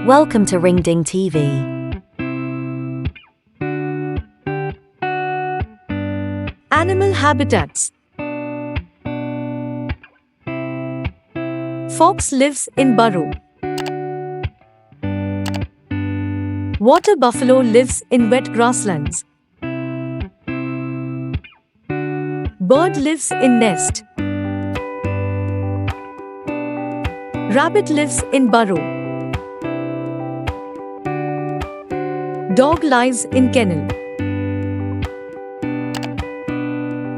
Welcome to Ring Ding TV. Animal habitats. Fox lives in burrow. Water buffalo lives in wet grasslands. Bird lives in nest. Rabbit lives in burrow. Dog lies in kennel.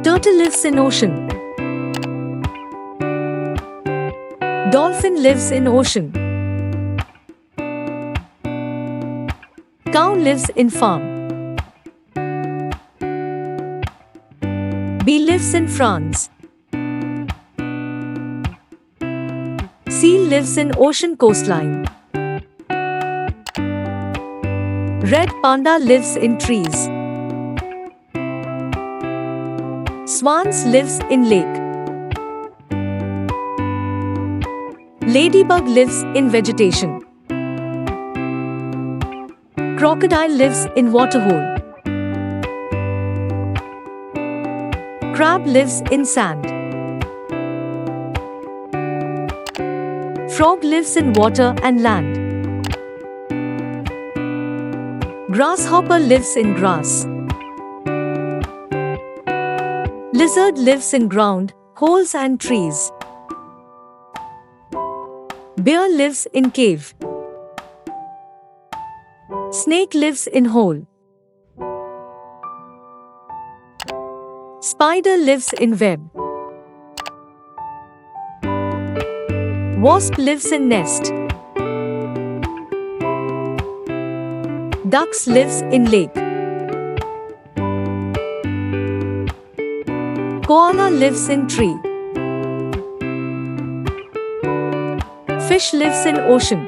Turtle lives in ocean. Dolphin lives in ocean. Cow lives in farm. Bee lives in France. Seal lives in ocean coastline. Red panda lives in trees. Swans lives in lake. Ladybug lives in vegetation. Crocodile lives in waterhole. Crab lives in sand. Frog lives in water and land. Grasshopper lives in grass. Lizard lives in ground, holes and trees. Bear lives in cave. Snake lives in hole. Spider lives in web. Wasp lives in nest. Ducks lives in lake. Koala lives in tree. Fish lives in ocean.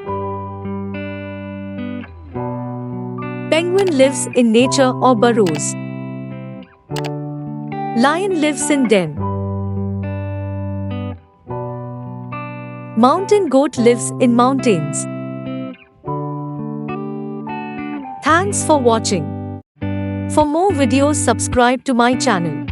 Penguin lives in nature or burrows. Lion lives in den. Mountain goat lives in mountains. Thanks for watching. For more videos, subscribe to my channel.